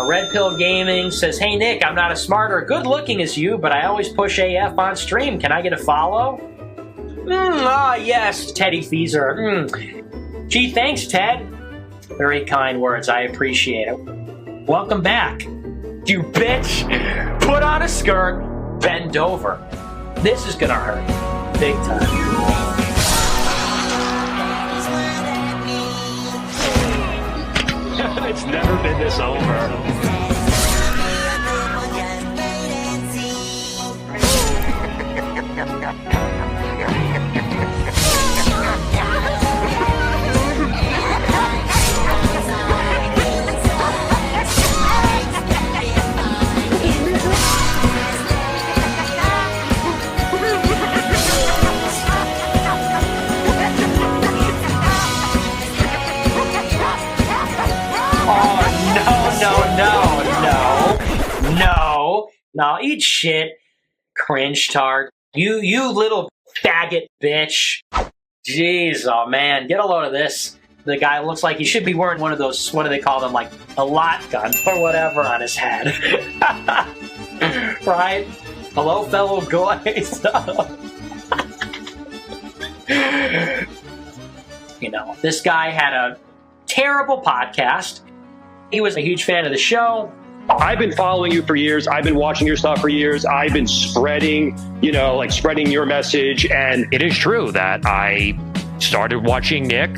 Red Pill Gaming says, "Hey Nick, I'm not as smart or good looking as you, but I always push AF on stream. Can I get a follow?" Yes, Teddy Feaser. Gee, thanks, Ted. Very kind words. I appreciate it. Welcome back. You bitch. Put on a skirt. Bend over. This is gonna hurt. Big time. It's never been this over. No, eat shit, cringe tart. You little faggot bitch. Jeez, oh man, get a load of this. The guy looks like he should be wearing one of those, what do they call them, like a lot gun or whatever on his head. Right? Hello, fellow guys. You know, this guy had a terrible podcast. He was a huge fan of the show. I've been following you for years. I've been watching your stuff for years. I've been spreading, spreading your message. And it is true that I started watching Nick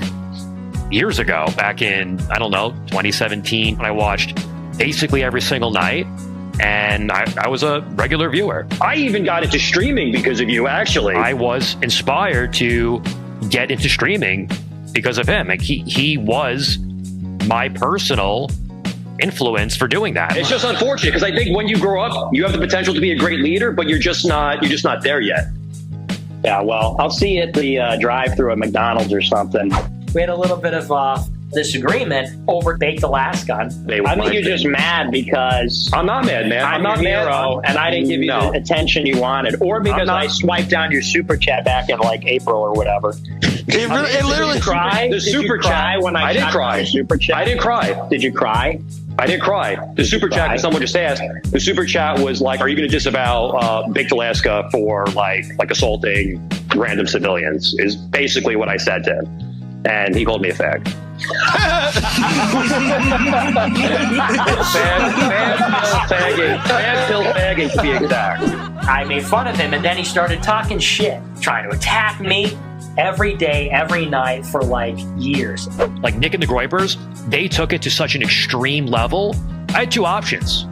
years ago, back in, 2017, when I watched basically every single night. And I was a regular viewer. I even got into streaming because of you, actually. I was inspired to get into streaming because of him. Like he was my personal influence for doing that. It's just unfortunate because I think when you grow up, you have the potential to be a great leader, but you're just not there yet. Yeah, well, I'll see you at the drive-thru at McDonald's or something. We had a little bit of disagreement over Baked Alaska. I think you're just mad because I'm not mad, man. I'm not mad, and I didn't give you the attention you wanted, or because I swiped down your super chat back in like April or whatever. It literally cried. The super chat. When I didn't cry. Super chat. I didn't cry. Did you cry? I didn't cry. The super chat, because someone just asked, the super chat was like, "Are you going to disavow Baked Alaska for like assaulting random civilians?" Is basically what I said to him, and he called me a fag. Bad pill fagging to be exact. I made fun of him, and then he started talking shit, trying to attack me every day, every night for like years. Like Nick and the Groypers, they took it to such an extreme level. I had two options.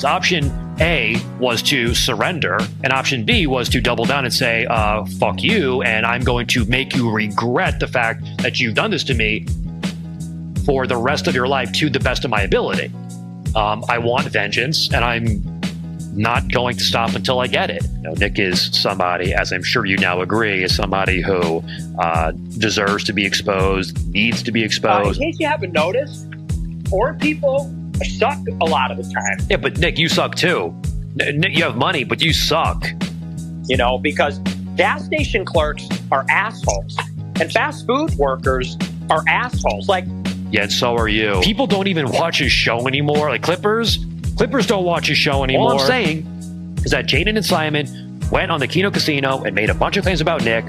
Option A was to surrender, and option B was to double down and say, fuck you, and I'm going to make you regret the fact that you've done this to me for the rest of your life to the best of my ability. I want vengeance, and I'm not going to stop until I get it. Nick is somebody, as I'm sure you now agree, is somebody who deserves to be exposed, needs to be exposed. In case you haven't noticed, poor people suck a lot of the time. Yeah, but Nick, you suck too. Nick, you have money, but you suck. Because gas station clerks are assholes, and fast food workers are assholes. Yeah, and so are you. People don't even watch his show anymore. Like Clippers don't watch his show anymore. All I'm saying is that Jaden and Simon went on the Keno Casino and made a bunch of claims about Nick.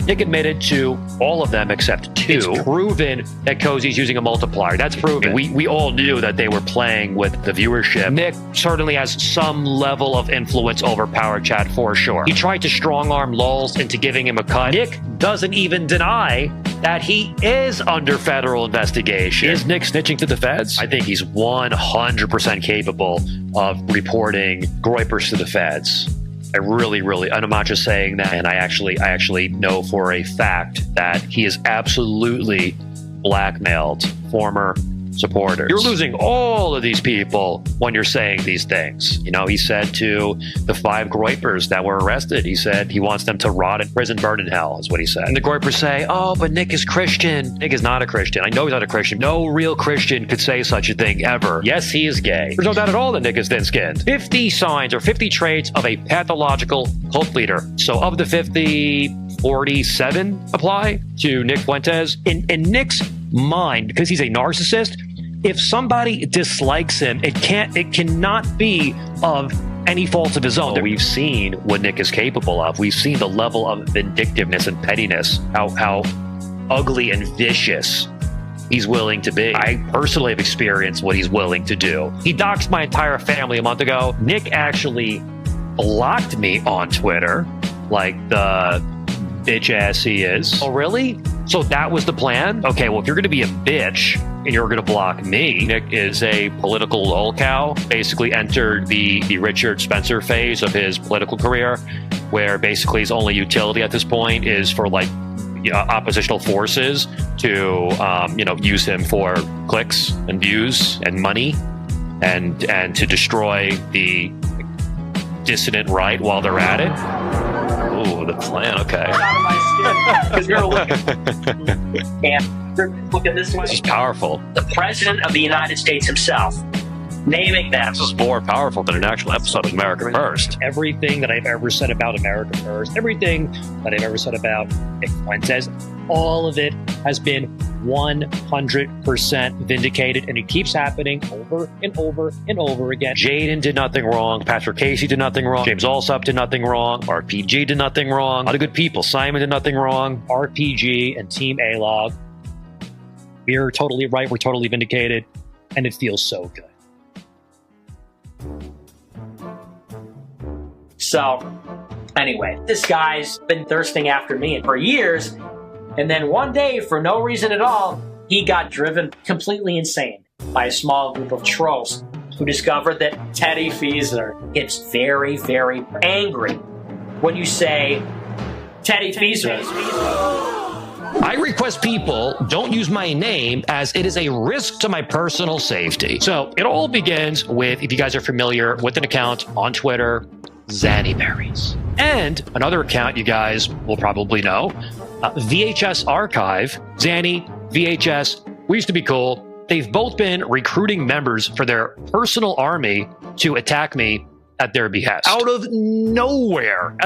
Nick admitted to all of them except two. It's proven that Cozy's using a multiplier. That's proven. We all knew that they were playing with the viewership. Nick certainly has some level of influence over Power Chat for sure. He tried to strong-arm Lols into giving him a cut. Nick doesn't even deny that he is under federal investigation. Is Nick snitching to the feds? I think he's 100% capable of reporting Groypers to the feds. I really, and I'm not just saying that, and I actually know for a fact that he is absolutely blackmailed former supporters. You're losing all of these people when you're saying these things. He said to the 5 Groypers that were arrested, he said he wants them to rot in prison, burn in hell, is what he said. And the Groypers say, oh, but Nick is Christian. Nick is not a Christian. I know he's not a Christian. No real Christian could say such a thing ever. Yes, he is gay. There's no doubt at all that Nick is thin-skinned. 50 signs or 50 traits of a pathological cult leader. So of the 50, 47 apply to Nick Fuentes. In Nick's mind, because he's a narcissist, if somebody dislikes him, it cannot be of any fault of his own. We've seen what Nick is capable of. We've seen the level of vindictiveness and pettiness, how ugly and vicious he's willing to be. I personally have experienced what he's willing to do. He doxed my entire family a month ago. Nick actually blocked me on Twitter, like the bitch ass he is. Oh, really? So that was the plan? Okay, well, if you're going to be a bitch and you're going to block me, Nick is a political LOLCow, basically entered the Richard Spencer phase of his political career, where basically his only utility at this point is for like oppositional forces to use him for clicks and views and money and to destroy the dissident right while they're at it. Ooh, the plan. Okay. Because you're looking and look at this way. This is powerful. The president of the United States himself naming them. This is more powerful than an actual episode of America First. Everything that I've ever said about America First, everything that I've ever said about Nick Fuentes, all of it has been 100% vindicated, and it keeps happening over and over and over again. Jaden did nothing wrong. Patrick Casey did nothing wrong. James Allsop did nothing wrong. RPG did nothing wrong. A lot of good people. Simon did nothing wrong. RPG and Team A-Log. We're totally right. We're totally vindicated, and it feels so good. So, anyway, this guy's been thirsting after me for years, and then one day, for no reason at all, he got driven completely insane by a small group of trolls who discovered that Teddy Feaser gets very, very angry when you say Teddy Feaser. I request people don't use my name, as it is a risk to my personal safety. So it all begins with, if you guys are familiar with an account on Twitter, Zannyberries. And another account you guys will probably know, VHS Archive. Zanny, VHS, we used to be cool. They've both been recruiting members for their personal army to attack me at their behest. Out of nowhere,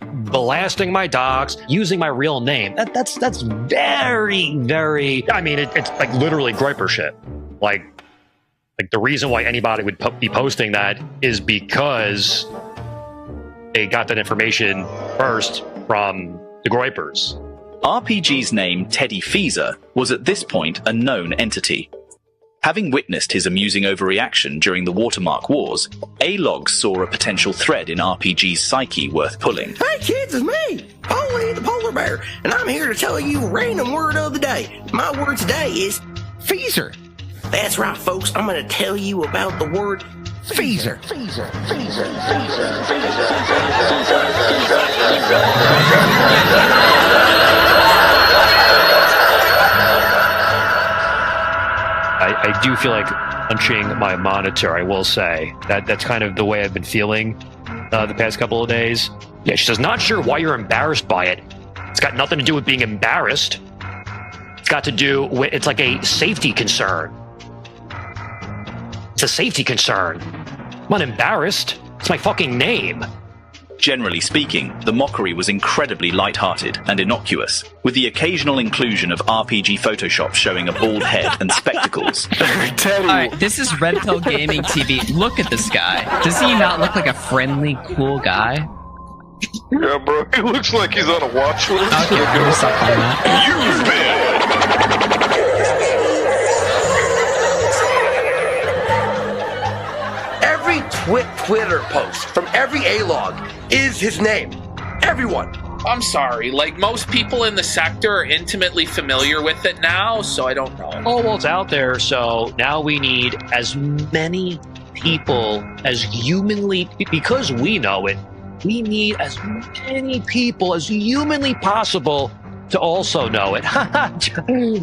blasting my docs, using my real name. That's very, very, I mean, it's like literally Groiper shit. Like the reason why anybody would be posting that is because they got that information first from the Groipers. RPG's name, Teddy Feaser, was at this point a known entity. Having witnessed his amusing overreaction during the Watermark Wars, A-Log saw a potential thread in RPG's psyche worth pulling. Hey kids, it's me, Polly the Polar Bear, and I'm here to tell you a random word of the day. My word today is Feaser. That's right, folks, I'm going to tell you about the word Feaser. Feaser. I do feel like punching my monitor, I will say. That's kind of the way I've been feeling the past couple of days. Yeah, she says, not sure why you're embarrassed by it. It's got nothing to do with being embarrassed. It's got to do with, it's like a safety concern. It's a safety concern. I'm not embarrassed. It's my fucking name. Generally speaking, the mockery was incredibly light-hearted and innocuous, with the occasional inclusion of RPG Photoshop showing a bald head and spectacles. Alright, this is Red Pill Gaming TV. Look at this guy. Does he not look like a friendly, cool guy? Yeah, bro. He looks like he's on a watch list. Okay, I'm gonna stop playing that. You've been. Every Twitter post from every A-Log is his name. Everyone. I'm sorry, like most people in the sector are intimately familiar with it now, so I don't know. Oh, well, it's out there, so now we need as many people as humanly, because we know it, we need as many people as humanly possible to also know it.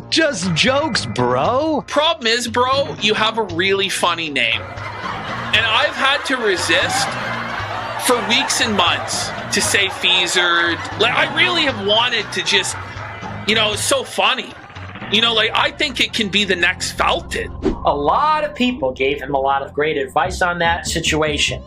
Just jokes, bro. Problem is, bro, you have a really funny name. And I've had to resist for weeks and months to say Feaser. Like, I really have wanted to just, it's so funny. I think it can be the next Felton. A lot of people gave him a lot of great advice on that situation.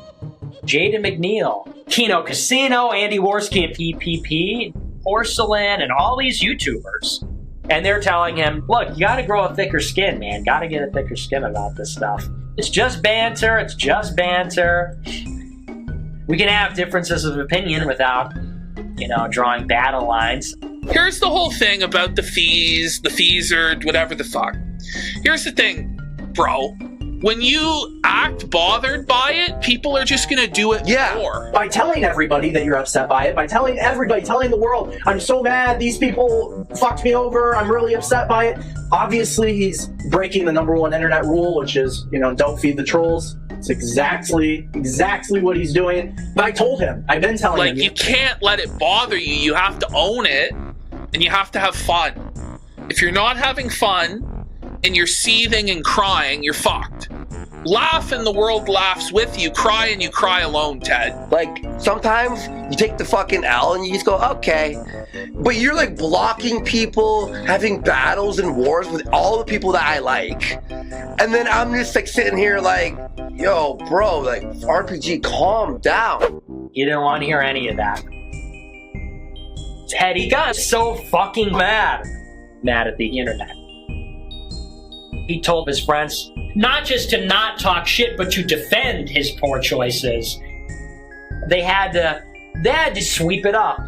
Jaden McNeil, Kino Casino, Andy Worski and PPP, Porcelain, and all these YouTubers. And they're telling him, look, you got to grow a thicker skin, man. Got to get a thicker skin about this stuff. It's just banter. It's just banter. We can have differences of opinion without, drawing battle lines. Here's the whole thing about the Feaser, whatever the fuck. Here's the thing, bro. When you act bothered by it, people are just gonna do it more. By telling everybody that you're upset by it, by telling everybody, telling the world, I'm so mad, these people fucked me over, I'm really upset by it. Obviously, he's breaking the #1 internet rule, which is, don't feed the trolls. It's exactly what he's doing. But I told him, I've been telling him. You can't let it bother you. You have to own it, and you have to have fun. If you're not having fun, and you're seething and crying, you're fucked. Laugh and the world laughs with you. Cry and you cry alone, Ted. Like, sometimes you take the fucking L and you just go, okay. But you're like blocking people, having battles and wars with all the people that I like. And then I'm just like sitting here like, yo, bro, like, RPG, calm down. You didn't want to hear any of that. Ted, he got so fucking mad at the internet. He told his friends not just to not talk shit, but to defend his poor choices. They had to sweep it up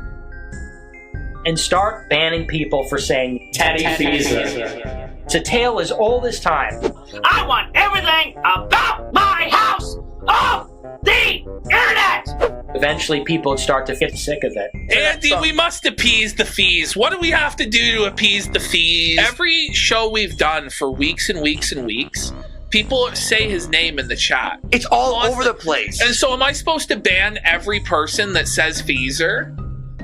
and start banning people for saying Teddy Feaser. It's a tale as old as time. I want everything about my house off the internet! Eventually, people would start to get sick of it. Andy, we must appease the fees. What do we have to do to appease the fees? Every show we've done for weeks and weeks and weeks, people say his name in the chat. It's all over the place. And so am I supposed to ban every person that says Feaser?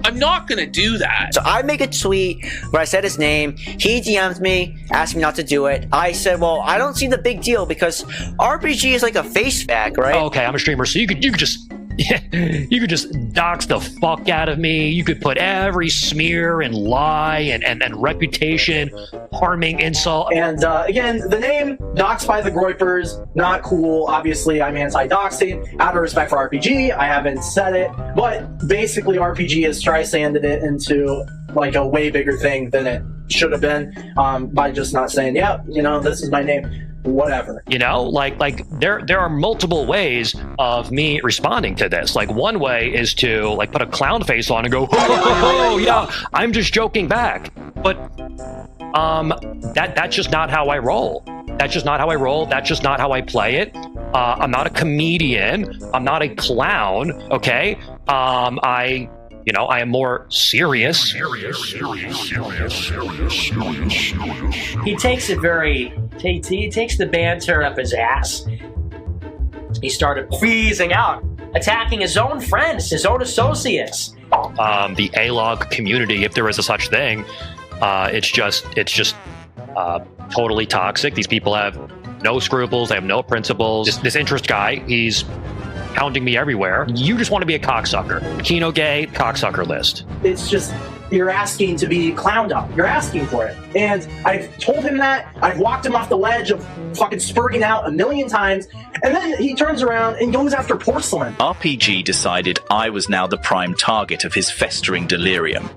I'm not going to do that. So I make a tweet where I said his name. He DM'd me, asked me not to do it. I said, well, I don't see the big deal because RPG is like a face bag, right? Oh, okay, I'm a streamer, so you could just dox the fuck out of me. You could put every smear and lie and reputation harming insult. And again, the name Doxed by the Groypers, not cool. Obviously, I'm anti-doxing. Out of respect for RPG, I haven't said it. But basically, RPG has tri-sanded it into like a way bigger thing than it should have been by just not saying, yeah, this is my name. Whatever. Like there are multiple ways of me responding to this. Like one way is to like put a clown face on and go, oh yeah, I'm just joking back. But that's just not how I roll. That's just not how I roll. That's just not how I play it. I'm not a comedian. I'm not a clown. Okay. I am more serious. He takes it he takes the banter up his ass. He started feasing out, attacking his own friends, his own associates. The A-log community, if there is a such thing, it's just totally toxic. These people have no scruples. They have no principles. This interest guy, he's hounding me everywhere. You just want to be a cocksucker. Kino gay, cocksucker list. It's just, you're asking to be clowned on. You're asking for it. And I've told him that. I've walked him off the ledge of fucking spurting out a million times. And then he turns around and goes after Porcelain. RPG decided I was now the prime target of his festering delirium.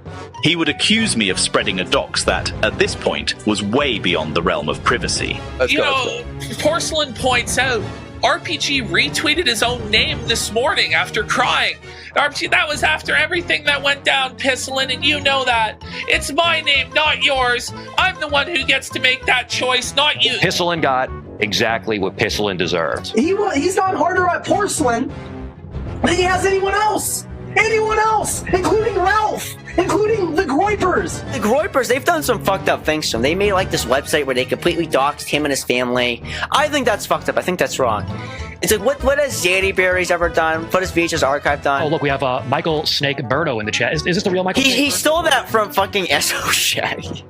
He would accuse me of spreading a dox that, at this point, was way beyond the realm of privacy. Porcelain points out, RPG retweeted his own name this morning after crying. RPG, that was after everything that went down, Pisslin, and you know that. It's my name, not yours. I'm the one who gets to make that choice, not you. Pisslin got exactly what Pisslin deserved. He's gone harder at Porcelain than he has anyone else. Anyone else, including Ralph, including the Groypers. The Groypers, they've done some fucked up things to him. They made like this website where they completely doxed him and his family. I think that's fucked up. I think that's wrong. It's like, what has Zanny Berries ever done? What has VHS Archive done? Oh, look, we have Michael Snake Berto in the chat. Is this the real Michael? He stole that from fucking SO Shaggy.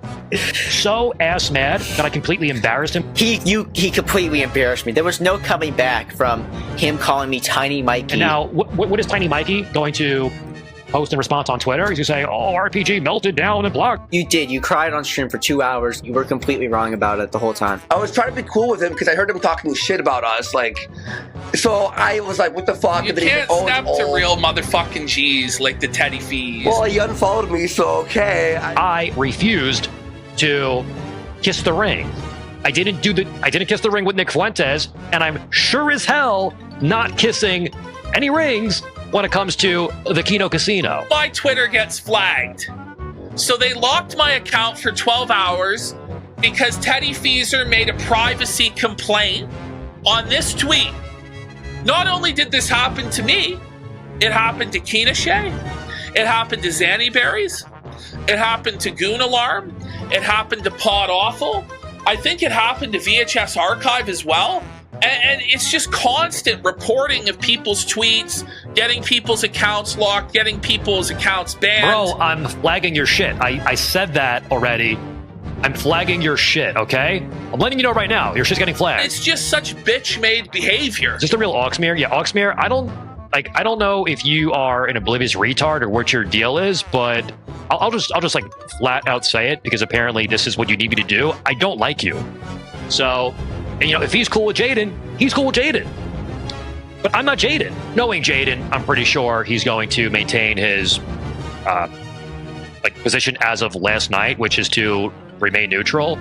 So ass mad that I completely embarrassed him. He completely embarrassed me. There was no coming back from him calling me Tiny Mikey. And now, what is Tiny Mikey going to post in response on Twitter? He's going to say, oh, RPG melted down and blocked. You did. You cried on stream for 2 hours. You were completely wrong about it the whole time. I was trying to be cool with him because I heard him talking shit about us. So I was like, what the fuck? You can't step to real motherfucking G's like the Teddy Fees. Well, he unfollowed me, so okay. I refused to kiss the ring. I didn't kiss the ring with Nick Fuentes, and I'm sure as hell not kissing any rings when it comes to the Kino Casino. My Twitter gets flagged. So they locked my account for 12 hours because Teddy Feaser made a privacy complaint on this tweet. Not only did this happen to me, it happened to Keenashay, it happened to Zanny Berries, it happened to Goon Alarm, it happened to Pod Awful, I think it happened to VHS Archive as well. And it's just constant reporting of people's tweets, getting people's accounts locked, getting people's accounts banned. Bro, I'm flagging your shit. I said that already. I'm flagging your shit, okay? I'm letting you know right now. Your shit's getting flagged. It's just such bitch-made behavior. Is this the real Oxmere? Yeah, Oxmere, I don't know if you are an oblivious retard or what your deal is, but I'll just like flat out say it because apparently this is what you need me to do. I don't like you. So, and, you know, if he's cool with Jaden, he's cool with Jaden. But I'm not Jaden. Knowing Jaden, I'm pretty sure he's going to maintain his position as of last night, which is to remain neutral.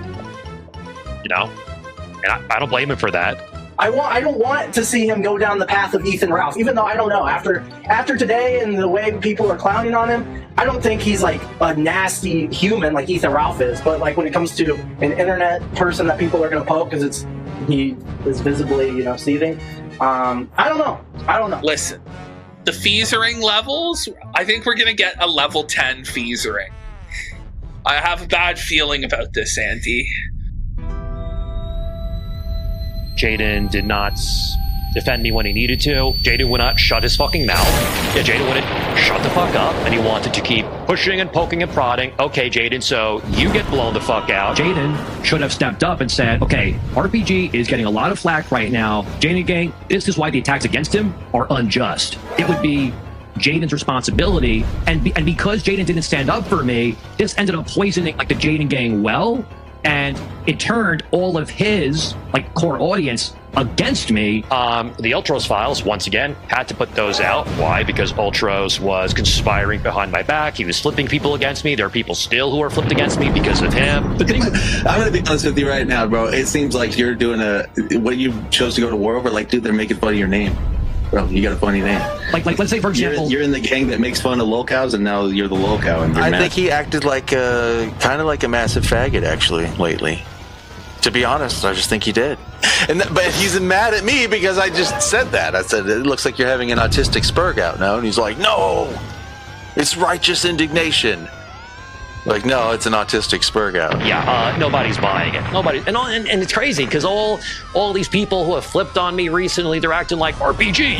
You know, and I don't blame him for that. I don't want to see him go down the path of Ethan Ralph, even though I don't know. After today and the way people are clowning on him, I don't think he's like a nasty human like Ethan Ralph is. But like when it comes to an internet person that people are going to poke because he is visibly, you know, seething. I don't know. Listen, the Feasering levels, I think we're going to get a level 10 Feasering. I have a bad feeling about this, Andy. Jaden did not defend me when he needed to. Jaden would not shut his fucking mouth. Yeah, Jaden wouldn't shut the fuck up, and he wanted to keep pushing and poking and prodding. Okay, Jaden, so you get blown the fuck out. Jaden should have stepped up and said, okay, RPG is getting a lot of flack right now. Jaden gang, this is why the attacks against him are unjust. It would be Jaden's responsibility, and because Jaden didn't stand up for me, this ended up poisoning like the Jaden gang well, and it turned all of his like core audience against me. The Ultros files, once again, had to put those out. Why? Because Ultros was conspiring behind my back. He was flipping people against me. There are people still who are flipped against me because of him. I'm going to be honest with you right now, bro. It seems like you're doing what you chose to go to war over. Like, dude, they're making fun of your name. Bro, you got a funny name. Like let's say, for example, you're in the gang that makes fun of LOLCows, and now you're the LOLCow. And I think he acted like kind of like a massive faggot, actually, lately. To be honest, I just think he did. But he's mad at me because I just said that. I said, it looks like you're having an autistic spurg out now. And he's like, no, it's righteous indignation. Like, no, it's an autistic spurg out. Yeah, nobody's buying it. Nobody, and it's crazy because all these people who have flipped on me recently, they're acting like RPG.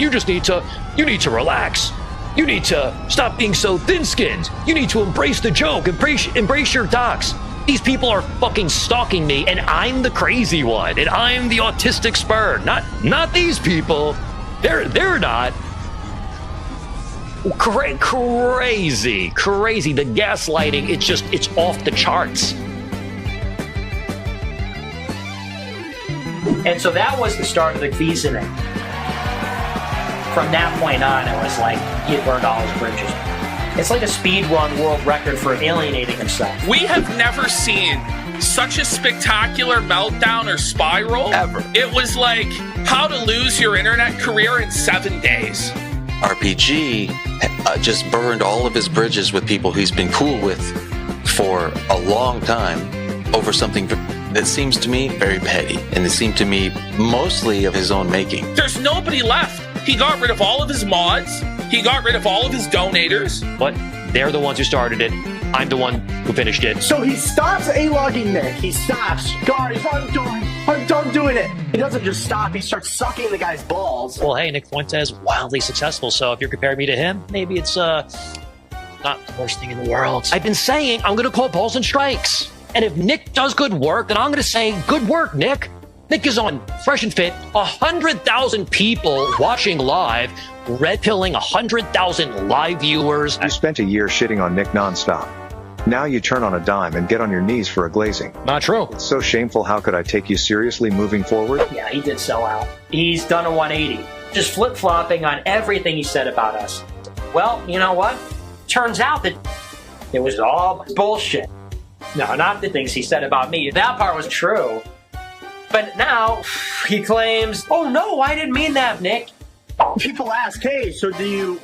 You need to relax. You need to stop being so thin-skinned. You need to embrace the joke. Embrace your docs. These people are fucking stalking me, and I'm the crazy one, and I'm the autistic spurg. Not these people. They're not. Crazy. The gaslighting, it's off the charts. And so that was the start of the Feasening. From that point on, it was like he had burned all his bridges. It's like a speedrun world record for alienating himself. We have never seen such a spectacular meltdown or spiral. Ever. It was like how to lose your internet career in 7 days. RPG just burned all of his bridges with people he's been cool with for a long time over something that seems to me very petty, and it seemed to me mostly of his own making. There's nobody left. He got rid of all of his mods. He got rid of all of his donators. But they're the ones who started it. I'm the one who finished it. So he stops A-logging Nick. He stops. Guys, I'm done doing it. He doesn't just stop. He starts sucking the guy's balls. Well, hey, Nick Fuentes is wildly successful, so if you're comparing me to him, maybe it's not the worst thing in the world. I've been saying I'm going to call balls and strikes. And if Nick does good work, then I'm going to say, good work, Nick. Nick is on Fresh and Fit, 100,000 people watching live, red pilling 100,000 live viewers. You spent a year shitting on Nick nonstop. Now you turn on a dime and get on your knees for a glazing. Not true. It's so shameful. How could I take you seriously moving forward? Yeah, he did sell out. He's done a 180. Just flip-flopping on everything he said about us. Well, you know what? Turns out that it was all bullshit. No, not the things he said about me. That part was true. But now he claims, oh no, I didn't mean that, Nick. People ask, hey, so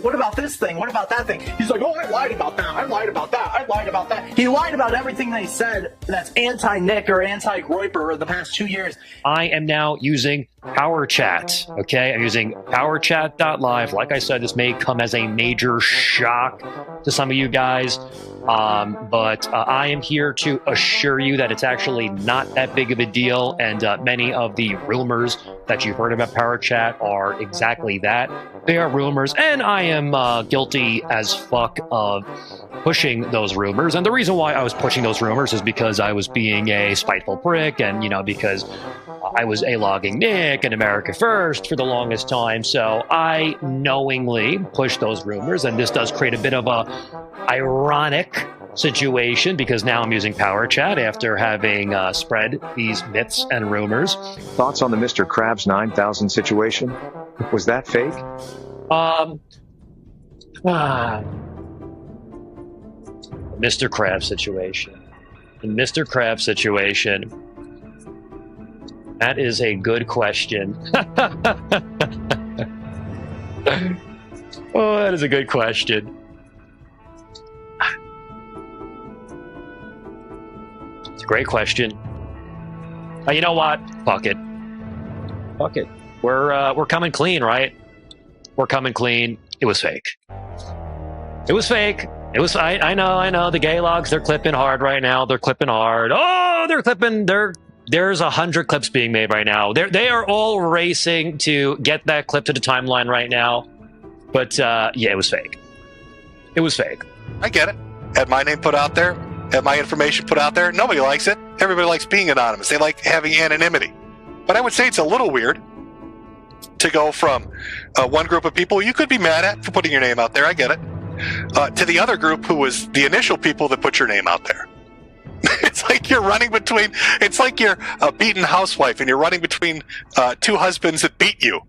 what about this thing? What about that thing? He's like, oh, I lied about that. I lied about that. I lied about that. He lied about everything they said that's anti-Nick or anti-Groiper the past 2 years. I am now using PowerChat. Okay, I'm using PowerChat.live. Like I said, this may come as a major shock to some of you guys, but I am here to assure you that it's actually not that big of a deal, and many of the rumors that you've heard about PowerChat are exactly that. They are rumors, and I am guilty as fuck of pushing those rumors. And the reason why I was pushing those rumors is because I was being a spiteful prick, and because I was a-logging Nick and America First for the longest time. So I knowingly pushed those rumors, and this does create a bit of a ironic situation because now I'm using PowerChat after having spread these myths and rumors. Thoughts on the Mr. Krabs 9000 situation? Was that fake? Mr. Krabs situation. The Mr. Krabs situation. That is a good question. Oh, that is a good question. It's a great question. You know what? Fuck it. Fuck it. We're coming clean, right? We're coming clean. It was fake. It was fake. It was. I know. The gay logs, they're clipping hard right now. They're clipping hard. Oh, they're clipping. There's 100 clips being made right now. They are all racing to get that clip to the timeline right now. But yeah, it was fake. It was fake. I get it. Had my name put out there, had my information put out there. Nobody likes it. Everybody likes being anonymous. They like having anonymity. But I would say it's a little weird to go from one group of people you could be mad at for putting your name out there. I get it. To the other group who was the initial people that put your name out there. It's like you're running between, it's like you're a beaten housewife and you're running between two husbands that beat you.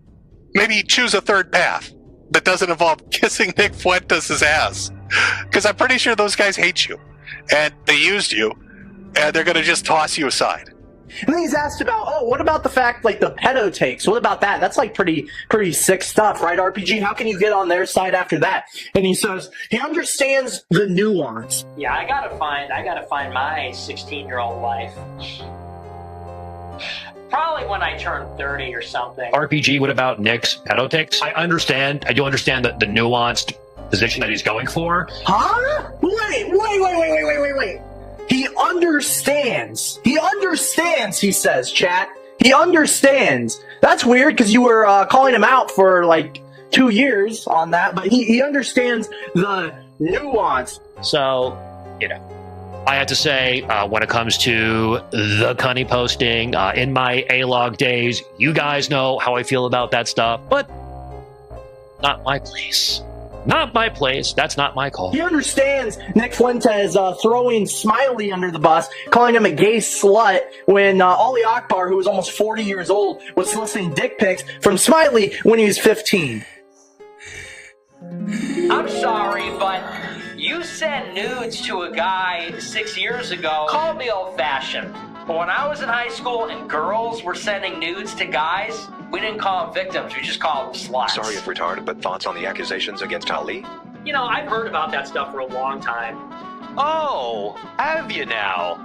Maybe choose a third path that doesn't involve kissing Nick Fuentes' ass. Because I'm pretty sure those guys hate you. And they used you. And they're going to just toss you aside. And then he's asked about, what about the fact, like, the pedo takes? What about that? That's, like, pretty sick stuff, right, RPG? How can you get on their side after that? And he says he understands the nuance. Yeah, I gotta find my 16-year-old life. Probably when I turn 30 or something. RPG, what about Nick's pedo takes? I do understand the nuanced position that he's going for. Huh? Wait. He understands. He says, chat. He understands. That's weird because you were calling him out for like 2 years on that, but he understands the nuance. So, I have to say, when it comes to the Cunny posting, in my A-log days, you guys know how I feel about that stuff, but not my place. Not my place. That's not my call. He understands Nick Fuentes throwing Smiley under the bus, calling him a gay slut when Ali Akbar, who was almost 40 years old, was soliciting dick pics from Smiley when he was 15. I'm sorry, but you sent nudes to a guy 6 years ago. Called me old-fashioned. But when I was in high school and girls were sending nudes to guys, we didn't call them victims, we just called them sluts. Sorry if retarded, but thoughts on the accusations against Ali? I've heard about that stuff for a long time. Oh, have you now?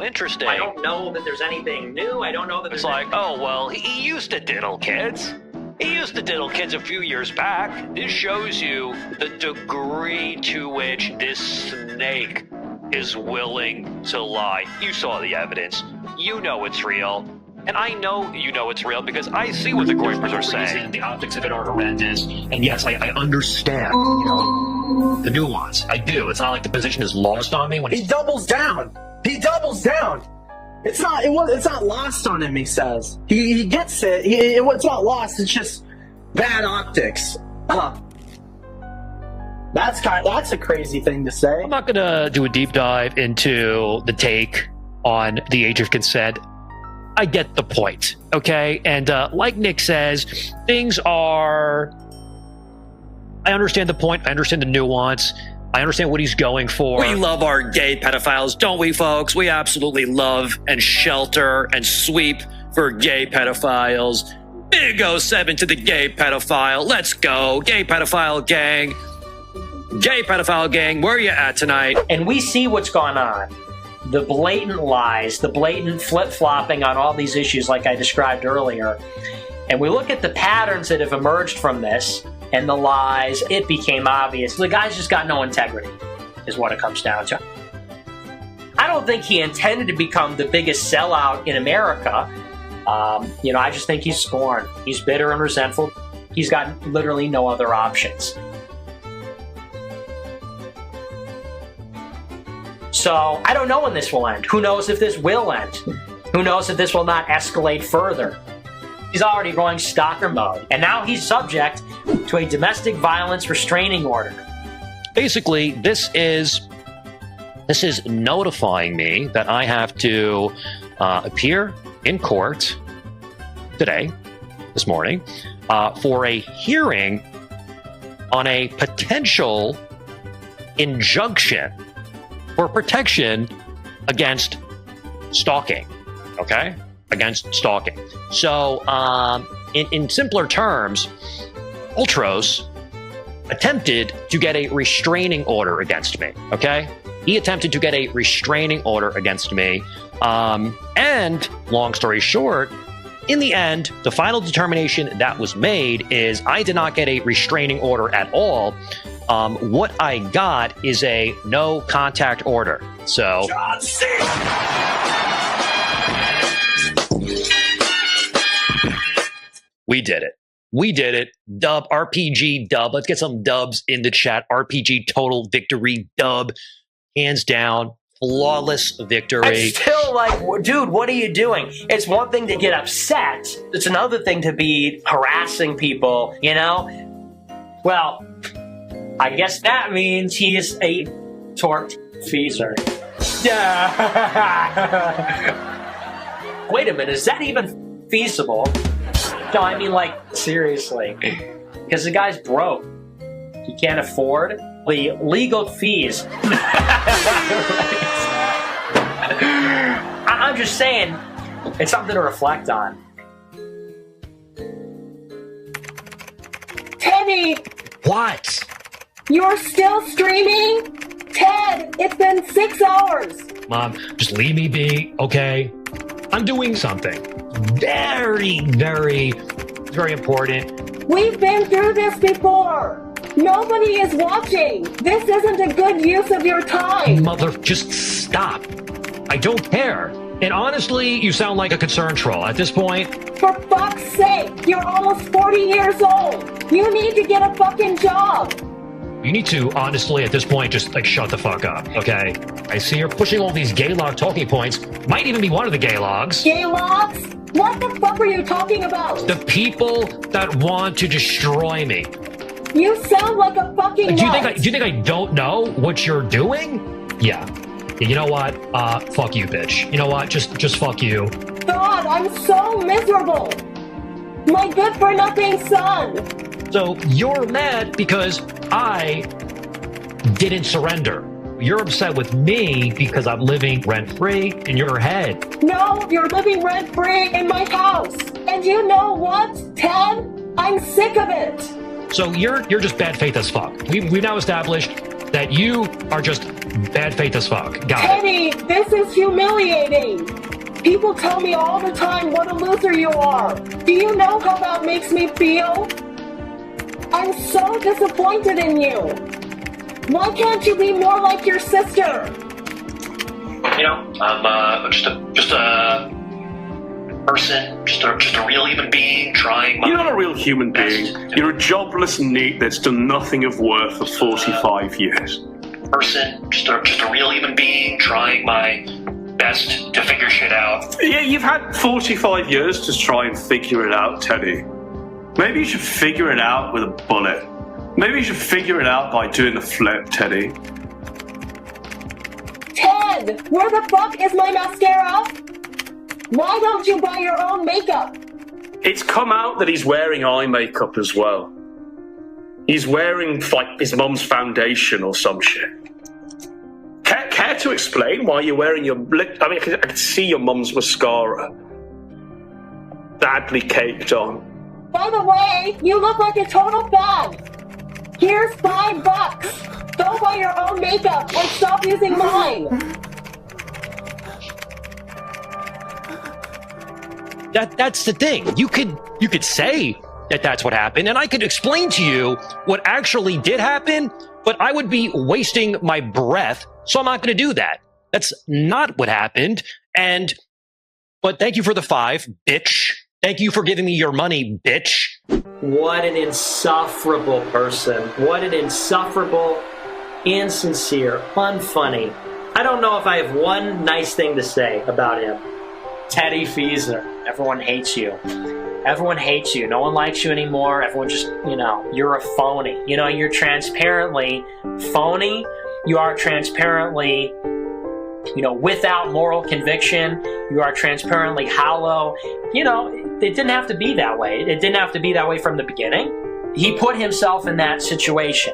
Interesting. I don't know that there's anything new. I don't know that It's like, oh, well, he used to diddle kids. He used to diddle kids a few years back. This shows you the degree to which this snake is willing to lie. You saw the evidence. You know it's real. And I know you know it's real because I see what the Groipers are saying. The optics of it are horrendous. And yes, I understand, the nuance. I do. It's not like the position is lost on me when he doubles down. It's not lost on him, he says. He gets it. It's not lost. It's just bad optics. That's a crazy thing to say. I'm not gonna do a deep dive into the take on the age of consent. I get the point, okay? And like Nick says, things are... I understand the point. I understand the nuance. I understand what he's going for. We love our gay pedophiles, don't we, folks? We absolutely love and shelter and sweep for gay pedophiles. Big 07 to the gay pedophile. Let's go. Gay pedophile gang. Gay pedophile gang, where are you at tonight? And we see what's going on. The blatant lies, the blatant flip-flopping on all these issues like I described earlier. And we look at the patterns that have emerged from this and the lies. It became obvious. The guy's just got no integrity, is what it comes down to. I don't think he intended to become the biggest sellout in America. I just think he's scorned. He's bitter and resentful. He's got literally no other options. So I don't know when this will end. Who knows if this will end? Who knows if this will not escalate further? He's already going stalker mode, and now he's subject to a domestic violence restraining order. Basically, this is notifying me that I have to appear in court this morning, for a hearing on a potential injunction for protection against stalking. Okay? Against stalking. So, in simpler terms, Ultros attempted to get a restraining order against me. Okay? He attempted to get a restraining order against me. And, long story short, in the end, the final determination that was made is I did not get a restraining order at all. What I got is a no contact order. So, we did it. We did it. Dub, RPG dub. Let's get some dubs in the chat. RPG total victory dub. Hands down. Flawless victory. I'm still like, dude, what are you doing? It's one thing to get upset. It's another thing to be harassing people, you know? Well, I guess that means he is a torqued Feaser. Yeah. Wait a minute, is that even feasible? No, I mean, like, seriously. Because the guy's broke. He can't afford the legal fees. I'm just saying, it's something to reflect on. Teddy! What? You're still streaming? Ted, it's been 6 hours. Mom, just leave me be, okay? I'm doing something very, very, very important. We've been through this before. Nobody is watching. This isn't a good use of your time. Mother, just stop. I don't care. And honestly, you sound like a concerned troll at this point. For fuck's sake, you're almost 40 years old. You need to get a fucking job. You need to, honestly, at this point, just, like, shut the fuck up, okay? I see you're pushing all these gay log talking points. Might even be one of the gay logs. Gay logs? What the fuck are you talking about? The people that want to destroy me. You sound like a fucking do you think I don't know what you're doing? Yeah. You know what? Fuck you, bitch. You know what? Just fuck you. God, I'm so miserable. My good-for-nothing son. So you're mad because I didn't surrender. You're upset with me because I'm living rent-free in your head. No, you're living rent-free in my house. And you know what, Ted? I'm sick of it. So you're just bad faith as fuck. We've now established that you are just bad faith as fuck. Got Teddy, this is humiliating. People tell me all the time what a loser you are. Do you know how that makes me feel? I'm so disappointed in you. Why can't you be more like your sister? You know, I'm just a person, just a real human being trying my... You're not a real human being. You're a jobless NEET that's done nothing of worth for 45 years. Person, just a real human being trying my best to figure shit out. Yeah, you've had 45 years to try and figure it out, Teddy. Maybe you should figure it out with a bullet. Maybe you should figure it out by doing the flip, Teddy. Ted, where the fuck is my mascara? Why don't you buy your own makeup? It's come out that he's wearing eye makeup as well. He's wearing like his mum's foundation or some shit. Care to explain why you're wearing your lip? I mean, I can see your mum's mascara. Badly caked on. By the way, you look like a total fag. Here's $5. Go buy your own makeup and stop using mine. That's the thing. You could say that that's what happened, and I could explain to you what actually did happen, but I would be wasting my breath, so I'm not going to do that. That's not what happened. But thank you for the 5, bitch. Thank you for giving me your money, bitch. What an insufferable person. What an insufferable, insincere, unfunny. I don't know if I have one nice thing to say about him. Teddy Feaser. Everyone hates you. Everyone hates you. No one likes you anymore. Everyone just, you're a phony. You're transparently phony. You are transparently, without moral conviction. You are transparently hollow. It didn't have to be that way. It didn't have to be that way from the beginning. He put himself in that situation.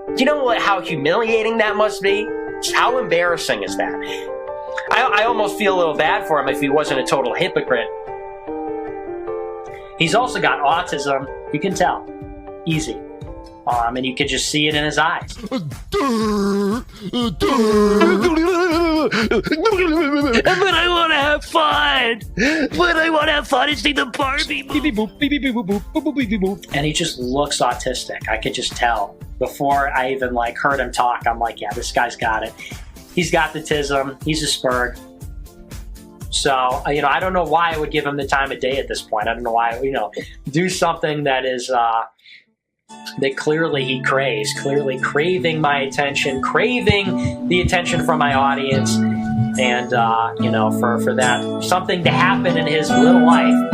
Do you know how humiliating that must be? How embarrassing is that? I almost feel a little bad for him if he wasn't a total hypocrite. He's also got autism. You can tell. Easy. And you can just see it in his eyes. But I want to have fun. And see the Barbie. And he just looks autistic. I could just tell. Before I even heard him talk, I'm like, yeah, this guy's got it. He's got the tism. He's a spurg. So, I don't know why I would give him the time of day at this point. I don't know why, do something that is, that clearly he craves, clearly craving my attention, craving the attention from my audience, and, for that, something to happen in his little life.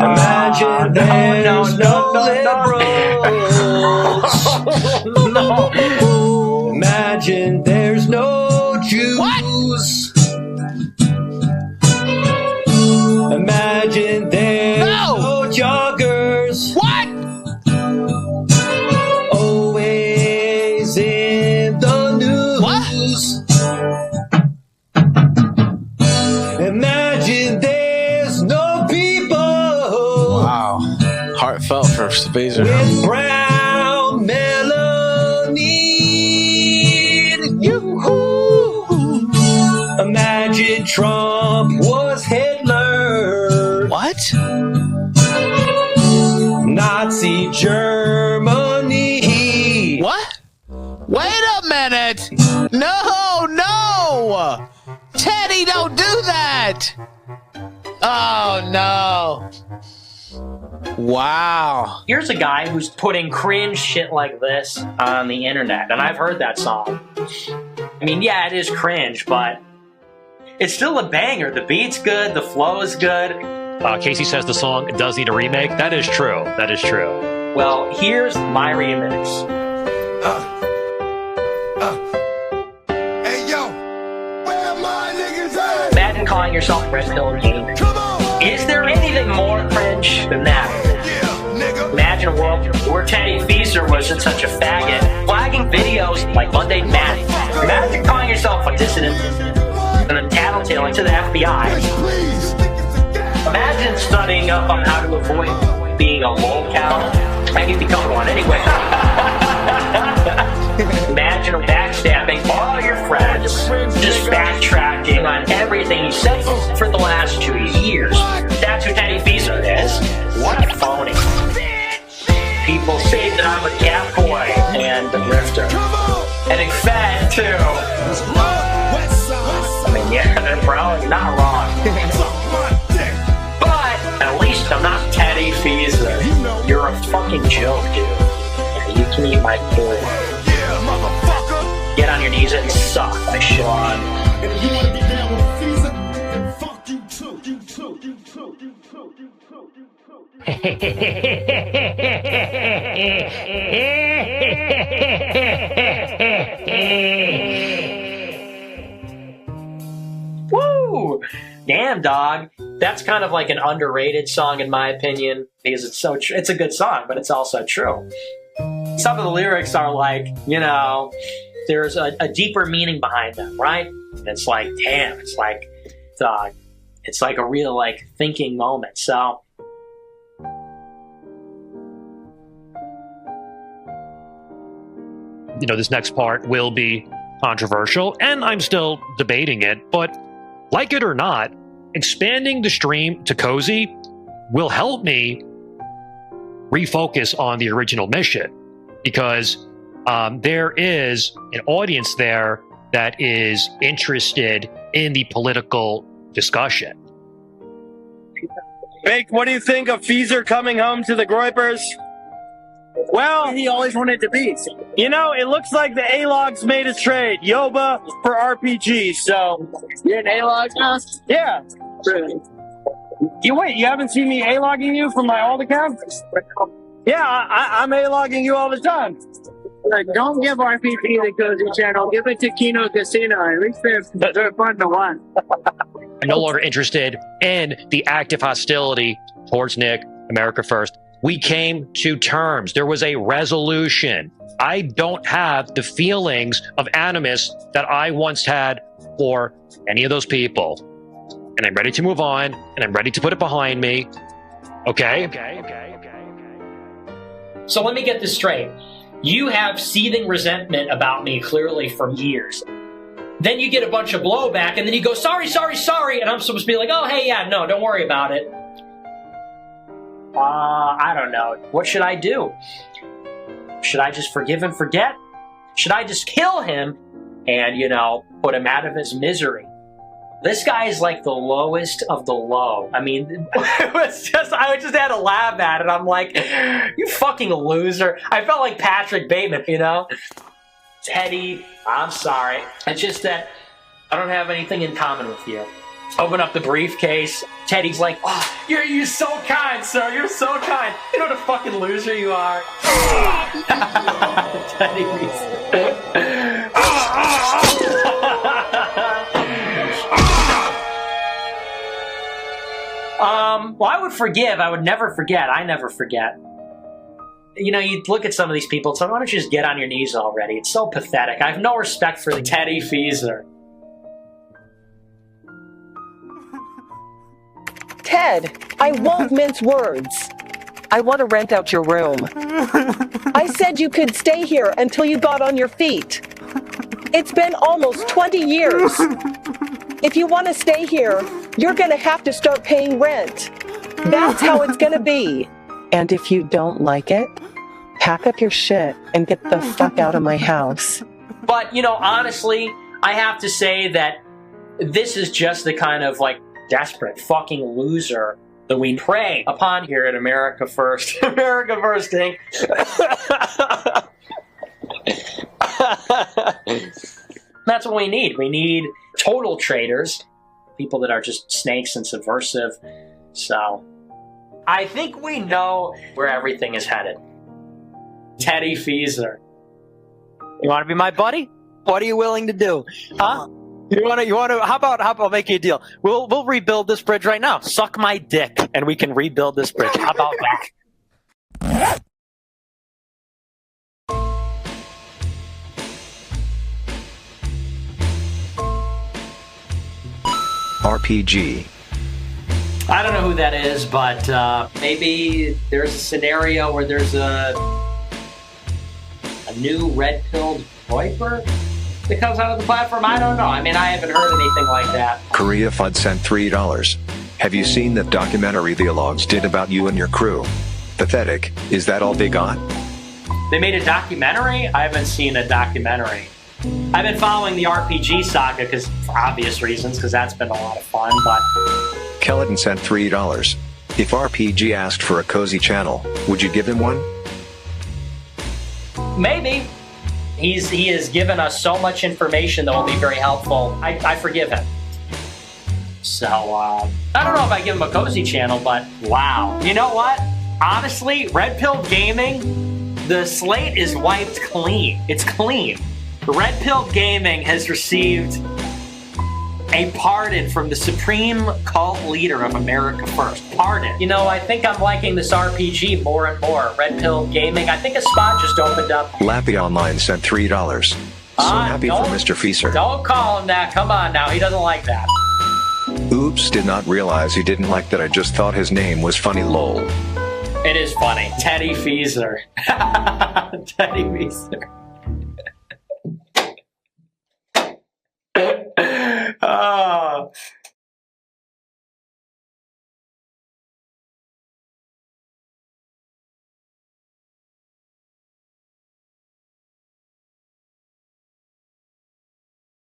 Imagine there's no liberals. No. Imagine there's no Jews. What? Imagine there's no joggers. What? Always in the news. What? Imagine there's no people. Wow. Heartfelt for Feaser. With brown melanin. Yoo-hoo. Imagine Trump was Hitler. What? Nazi Germany. What? Wait a minute! No! Teddy, don't do that! Oh, no. Wow. Here's a guy who's putting cringe shit like this on the internet, and I've heard that song. I mean, yeah, it is cringe, but it's still a banger. The beat's good, the flow is good. Casey says the song does need a remake. That is true. That is true. Well, here's my remix. Hey, yo, where my niggas at? Imagine calling yourself Red Pill Gaming. Is there anything more cringe than that? Imagine a world where Teddy Feaser wasn't such a faggot, flagging videos like Monday Madness. Imagine calling yourself a dissident and then tattletaling to the FBI. Imagine studying up on how to avoid being a LOLCow and you become one anyway. Imagine backstabbing all your friends, just backtracking on everything you said for the last 2 years. That's who Teddy Feaser is. What a phony. People say that I'm a cat boy and a grifter. And a fat too. I mean, yeah, they're probably not wrong. But at least I'm not Teddy Feaser. You're a fucking joke, dude. Yeah, you can eat my food. Get on your knees and suck my shit. And if you want to get down with Feaser, then fuck you too. You too. You too. You too. You too. You too. Woo! Damn, dog. That's kind of like an underrated song in my opinion, because it's so it's a good song, but it's also true. Some of the lyrics are like, you know, there's a deeper meaning behind them, right? And it's like, damn, it's like a real like thinking moment. So you know, this next part will be controversial, and I'm still debating it, but like it or not, expanding the stream to Cozy will help me refocus on the original mission, because there is an audience there that is interested in the political discussion. Bake, what do you think of Feaser coming home to the Groypers? Well, he always wanted to be. You know, it looks like the A-Logs made a trade. Yoba for RPG, so... You're an A-Log now? Yeah. You haven't seen me A-Logging you from my alt account? Yeah, I'm A-Logging you all the time. Like, don't give RPG the Cozy channel. Give it to Kino Casino. At least they're fun to watch. I'm no longer interested in the active hostility towards Nick, America First. We came to terms. There was a resolution. I don't have the feelings of animus that I once had for any of those people. And I'm ready to move on, and I'm ready to put it behind me. Okay? So let me get this straight. You have seething resentment about me clearly for years. Then you get a bunch of blowback, and then you go, sorry, and I'm supposed to be like, oh, hey, yeah, no, don't worry about it. I don't know. What should I do? Should I just forgive and forget? Should I just kill him and, you know, put him out of his misery? This guy is like the lowest of the low. I mean, I just had to laugh at it. I'm like, you fucking loser. I felt like Patrick Bateman, you know? Teddy, I'm sorry. It's just that I don't have anything in common with you. Open up the briefcase. Teddy's like, oh, you're so kind, sir. You're so kind. You know what a fucking loser you are. Teddy. Well, I would forgive. I would never forget. I never forget. You know, you look at some of these people and say, why don't you just get on your knees already? It's so pathetic. I have no respect for the Teddy Feaser. Ted, I won't mince words. I want to rent out your room. I said you could stay here until you got on your feet. It's been almost 20 years. If you want to stay here, you're going to have to start paying rent. That's how it's going to be. And if you don't like it, pack up your shit and get the fuck out of my house. But, you know, honestly, I have to say that this is just the kind of, like, desperate fucking loser that we prey upon here at America First. America First, Inc. That's what we need. We need total traitors, people that are just snakes and subversive. So, I think we know where everything is headed. Teddy Feaser. You want to be my buddy? What are you willing to do? Huh? You want to, how about I'll make you a deal. We'll rebuild this bridge right now. Suck my dick and we can rebuild this bridge. How about that? RPG. I don't know who that is, but maybe there's a scenario where there's a new red-pilled Viper that comes out of the platform. I don't know. I mean, I haven't heard anything like that. Korea Fud sent $3. Have you seen that documentary the Logs did about you and your crew? Pathetic. Is that all they got? They made a documentary? I haven't seen a documentary. I've been following the RPG saga because, for obvious reasons, because that's been a lot of fun, but... Kelladon sent $3. If RPG asked for a cozy channel, would you give him one? Maybe. He has given us so much information that will be very helpful. I forgive him. So, I don't know if I give him a cozy channel, but wow. You know what? Honestly, Red Pill Gaming, the slate is wiped clean. It's clean. Red Pill Gaming has received A pardon from the supreme cult leader of America First. Pardon. You know, I think I'm liking this RPG more and more. Red Pill Gaming. I think a spot just opened up. Lappy Online sent $3. So happy for Mr. Feaser. Don't call him that. Come on now. He doesn't like that. Oops, did not realize he didn't like that. I just thought his name was funny, lol. It is funny. Teddy Feaser. Teddy Feaser. Oh,